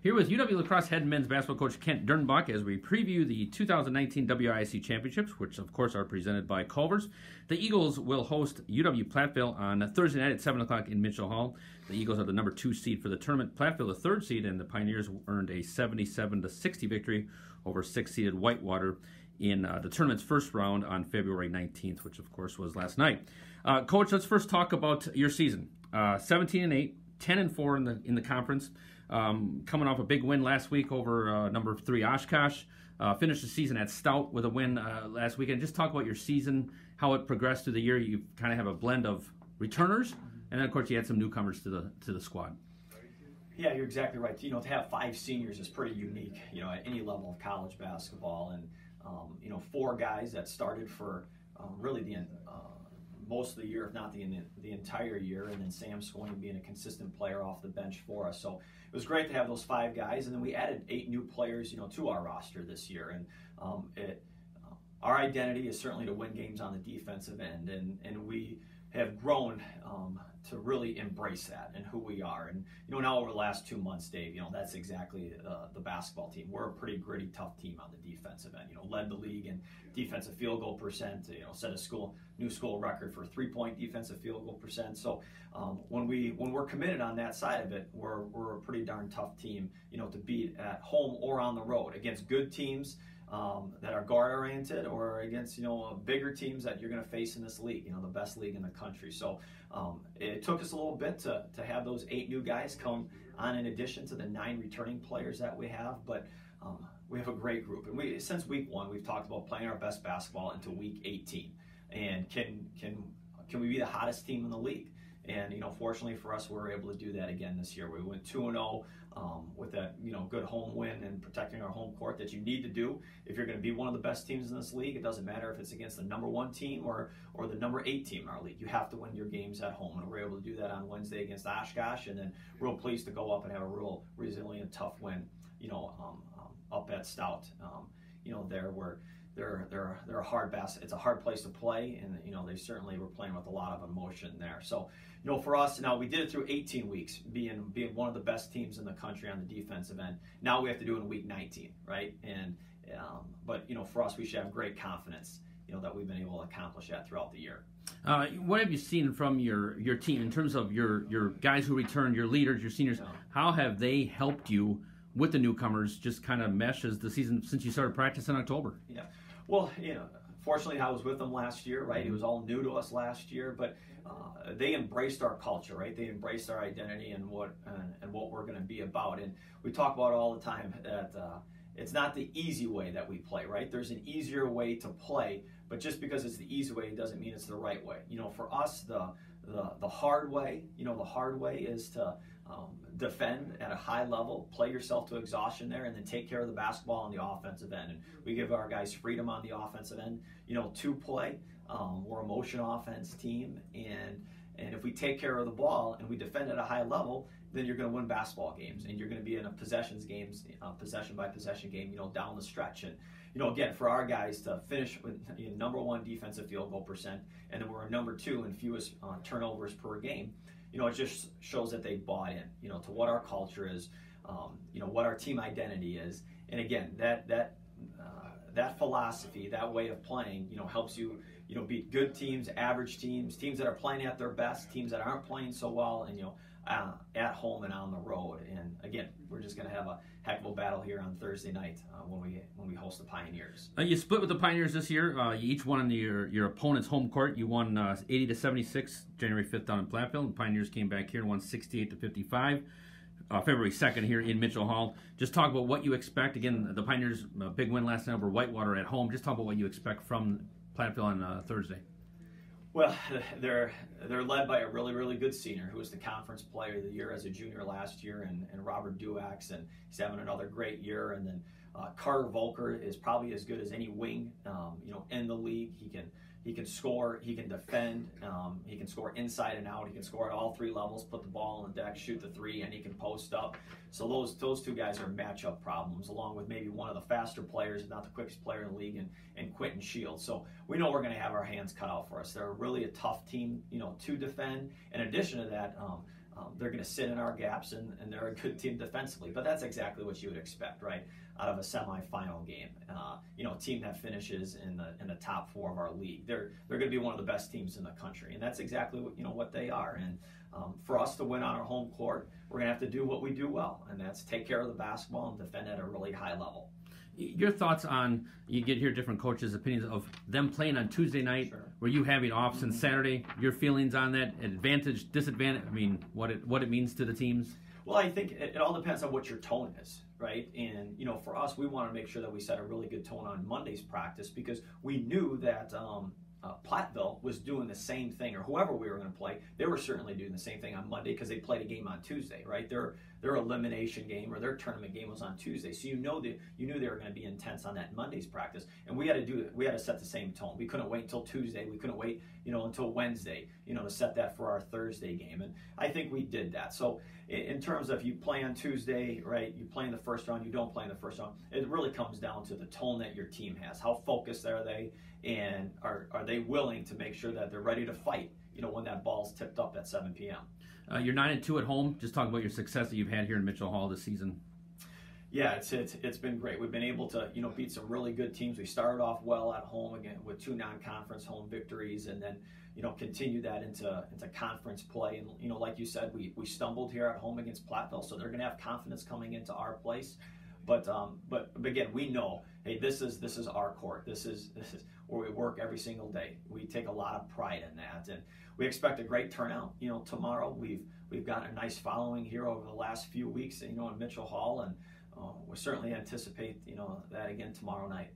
Here with UW La Crosse head men's basketball coach Kent Dernbach as we preview the 2019 WIAC championships, which of course are presented by Culver's. The Eagles will host UW Platteville on Thursday night at 7 o'clock in Mitchell Hall. The Eagles are the number 2 seed for the tournament. Platteville the 3rd seed, and the Pioneers earned a 77-60 victory over 6th-seeded Whitewater in the tournament's first round on February 19th, which of course was last night. Coach, let's first talk about your season. 17-8, 10-4 in the conference. Coming off a big win last week over number 3 Oshkosh. Finished the season at Stout with a win last weekend. Just talk about your season, how it progressed through the year. You kind of have a blend of returners, and then of course you had some newcomers to the squad. Yeah, you're exactly right. You know, to have 5 seniors is pretty unique, you know, at any level of college basketball. And, you know, 4 guys that started for really the most of the year, if not the entire year, and then Sam Swain being a consistent player off the bench for us. So it was great to have those 5 guys, and then we added 8 new players, you know, to our roster this year. And our identity is certainly to win games on the defensive end, and we have grown to really embrace that and who we are. And, you know, now over the last 2 months, Dave, you know, that's exactly the basketball team. We're a pretty gritty, tough team on the defensive end. You know, led the league in defensive field goal percent, you know, set a new school record for 3-point defensive field goal percent. So when we're committed on that side of it, we're a pretty darn tough team, you know, to beat at home or on the road against good teams that are guard-oriented, or against, you know, bigger teams that you're going to face in this league, you know, the best league in the country. So it took us a little bit to have those 8 new guys come on in addition to the 9 returning players that we have, but we have a great group. And since week 1, we've talked about playing our best basketball into week 18. And can we be the hottest team in the league? And, you know, fortunately for us, we were able to do that again this year. We went 2-0 with that, you know, good home win and protecting our home court that you need to do if you're going to be one of the best teams in this league. It doesn't matter if it's against the number 1 team or the number 8 team in our league. You have to win your games at home, and we're able to do that on Wednesday against Oshkosh, and then real pleased to go up and have a real resilient, tough win, you know, up at Stout. You know, they're a hard it's a hard place to play, and, you know, they certainly were playing with a lot of emotion there. So, you know, for us, now we did it through 18 weeks, being one of the best teams in the country on the defensive end. Now we have to do it in week 19, right? And but, you know, for us, we should have great confidence, you know, that we've been able to accomplish that throughout the year. What have you seen from your team in terms of your guys who returned, your leaders, your seniors? Yeah. How have they helped you with the newcomers just kind of mesh as the season since you started practice in October? Yeah. Well, you know, fortunately I was with them last year, right? It was all new to us last year, but they embraced our culture, right? They embraced our identity and what we're going to be about. And we talk about all the time that it's not the easy way that we play, right? There's an easier way to play, but just because it's the easy way doesn't mean it's the right way. You know, for us, the hard way, you know, the hard way is to defend at a high level, play yourself to exhaustion there, and then take care of the basketball on the offensive end. And we give our guys freedom on the offensive end, you know, to play. We're a motion offense team, and if we take care of the ball and we defend at a high level, then you're going to win basketball games, and you're going to be in a possession by possession game, you know, down the stretch. And, you know, again, for our guys to finish with, you know, number 1 defensive field goal percent, and then we're number 2 in fewest turnovers per game, you know, it just shows that they bought in, you know, to what our culture is, you know, what our team identity is. And again, that philosophy, that way of playing, you know, helps you, you know, beat good teams, average teams, teams that are playing at their best, teams that aren't playing so well, and, you know, at home and on the road. And again, we're just going to have a heck of a battle here on Thursday night when we host the Pioneers. You split with the Pioneers this year. You each won on your opponent's home court. You won 80-76 January 5th down in Platteville. The Pioneers came back here and won 68-55. February 2nd here in Mitchell Hall. Just talk about what you expect. Again, the Pioneers' big win last night over Whitewater at home. Just talk about what you expect from Platteville on Thursday. Well, they're led by a really, really good senior who was the conference player of the year as a junior last year, and Robert Duax, and he's having another great year. And then Carter Volker is probably as good as any wing, you know, in the league. He can score, he can defend, he can score inside and out, he can score at all 3 levels, put the ball on the deck, shoot the 3, and he can post up. So those 2 guys are matchup problems, along with maybe one of the faster players, if not the quickest player in the league, and Quentin Shields. So we know we're going to have our hands cut out for us. They're really a tough team, you know, to defend. In addition to that, they're going to sit in our gaps, and they're a good team defensively. But that's exactly what you would expect, right, out of a semifinal game. A team that finishes in the top 4 of our league. They're going to be one of the best teams in the country, and that's exactly what they are. And for us to win on our home court, we're going to have to do what we do well, and that's take care of the basketball and defend at a really high level. Your thoughts on, you get here different coaches' opinions of them playing on Tuesday night, Sure. where you having off since Saturday. Your feelings on that, advantage, disadvantage, I mean, what it means to the teams? Well, I think it all depends on what your tone is, right? And, for us, we want to make sure that we set a really good tone on Monday's practice, because we knew that Platteville was doing the same thing, or whoever we were going to play, they were certainly doing the same thing on Monday, because they played a game on Tuesday, right? Their elimination game or their tournament game was on Tuesday, so you knew they were going to be intense on that Monday's practice, and we had to set the same tone. We couldn't wait until Tuesday. We couldn't wait until Wednesday to set that for our Thursday game, and I think we did that. So in terms of you play on Tuesday, right? You play in the first round, you don't play in the first round. It really comes down to the tone that your team has. How focused are they? And are they willing to make sure that they're ready to fight, when that ball's tipped up at 7 p.m. You're 9-2 at home. Just talk about your success that you've had here in Mitchell Hall this season. Yeah, it's been great. We've been able to beat some really good teams. We started off well at home again with 2 non-conference home victories, and then continue that into conference play. And like you said, we stumbled here at home against Platteville, so they're going to have confidence coming into our place. But again, we know, hey, this is our court. This is where we work every single day. We take a lot of pride in that, and we expect a great turnout. Tomorrow we've got a nice following here over the last few weeks. In Mitchell Hall, and we certainly anticipate that again tomorrow night.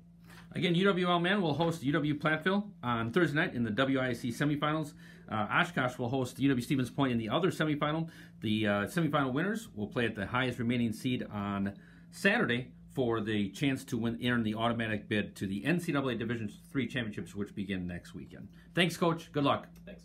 Again, UWL Man will host UW Platteville on Thursday night in the WIAC semifinals. Oshkosh will host UW Stevens Point in the other semifinal. The semifinal winners will play at the highest remaining seed on Saturday for the chance to earn the automatic bid to the NCAA Division III championships, which begin next weekend. Thanks, Coach. Good luck. Thanks.